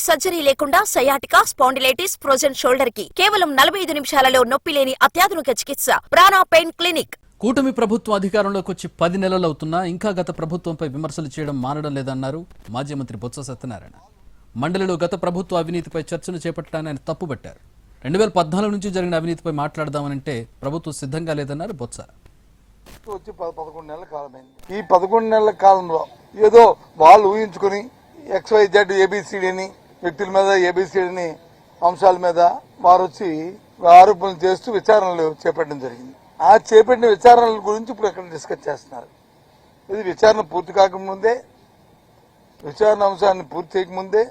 Surgery లేకుండా sciatica, spondylitis, frozen shoulder కి కేవలం 45 నిమిషాలలో నొప్పి లేని అత్యాధునిక చికిత్స ప్రాణ పెయిన్ క్లినిక్. కూటమి ప్రభుత్వం అధికారంలోకి వచ్చి 10 నెలలవుతున్నా ఇంకా గత ప్రభుత్వంపై విమర్శలు చేయడం మానడం లేదన్నారు మాజీ మంత్రి బొత్స సత్యనారాయణ. మండలిలో గత ప్రభుత్వ అవినీతిపై చర్చను చేపట్టడాన్ని ఆయన తప్పుపట్టారు. 2014 నుంచి జరిగిన అవినీతిపై మాట్లాడదామనంటే ప్రభుత్వం సిద్ధంగా లేదన్నారు బొత్స. వచ్చి 11 నెలల కాలమైంది. ఈ 11 నెలల కాలంలో ఏదో వాళ్ళు ఊహించుకుని XYZ ABCDని వ్యక్తుల మీద ABCDని అంశాల మీద వారు వచ్చి ఆరోపణలు చేస్తూ విచారణలు చేపట్టడం జరిగింది. ఆ చేపట్టిన విచారణల గురించి ఇప్పుడు అక్కడ డిస్కస్ చేస్తున్నారు. ఇది విచారణ పూర్తి కాకముందే, విచారణ అంశాన్ని పూర్తి చేయకముందే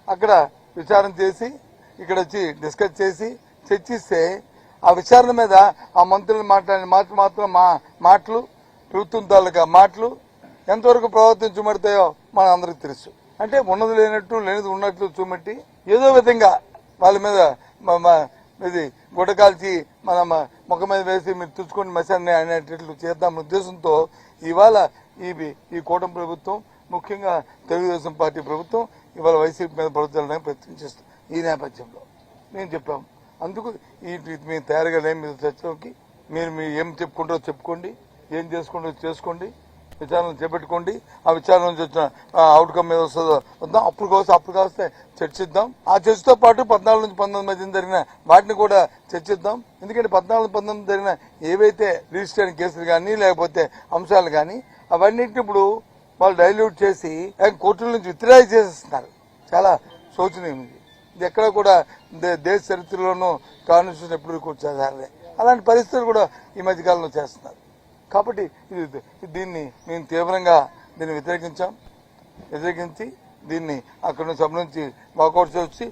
అక్కడ విచారణ చేసి ఇక్కడ వచ్చి డిస్కస్ చేసి చర్చిస్తే ఆ విచారణ మీద ఆ మంత్రులు మాట్లాడిన మాటలు ప్రభుత్వం తాలూకా మాటలు ఎంతవరకు ప్రభావితం చూపెడతాయో మన అందరికి తెలుసు. అంటే ఉన్నది లేనట్టు లేనిది ఉన్నట్లు చూపెట్టి ఏదో విధంగా వాళ్ళ మీద ఇది గుడ్డకాల్చి మన ముఖం మీద వేసి మీరు తుచ్చుకొని మసాన్ని అనేటట్లు చేద్దామన్న ఉద్దేశంతో ఇవాళ ఈ కూటమి ప్రభుత్వం, ముఖ్యంగా తెలుగుదేశం పార్టీ ప్రభుత్వం ఇవాళ వైసీపీ మీద పడుదలడానికి ప్రయత్నం చేస్తుంది. ఈ నేపథ్యంలో మేము చెప్పాము, అందుకు మేము తయారుగా లేని మీద చర్చలోకి మీరు ఏం చెప్పుకుంటారో చెప్పుకోండి, ఏం చేసుకుంటారో చేసుకోండి, విచారణ చేపట్టుకోండి. ఆ విచారణ నుంచి వచ్చిన అవుట్కమ్ మీద వద్దాం, అప్పుడు కాస్తే చర్చిద్దాం. ఆ చర్చతో పాటు 14 నుంచి 19 మధ్య జరిగిన వాటిని కూడా చర్చిద్దాం. ఎందుకంటే 14-19 జరిగిన ఏవైతే రిజిస్టర్ కేసులు కానీ లేకపోతే అంశాలు కానీ అవన్నింటినీ ఇప్పుడు వాళ్ళు డైల్యూట్ చేసి కోర్టుల నుంచి విత్డ్రా చేసేస్తున్నారు. చాలా శోచనీయం. ఇది ఎక్కడ కూడా దేశ చరిత్రలోనూ కాన్స్టిట్యూషన్ ఎప్పుడు కూర్చోదాలే అలాంటి పరిస్థితులు కూడా ఈ మధ్యకాలంలో చేస్తున్నారు. కాబట్టి దీన్ని మేము తీవ్రంగా వ్యతిరేకించి దీన్ని అక్కడ సభ నుంచి వాకౌట్ చేసి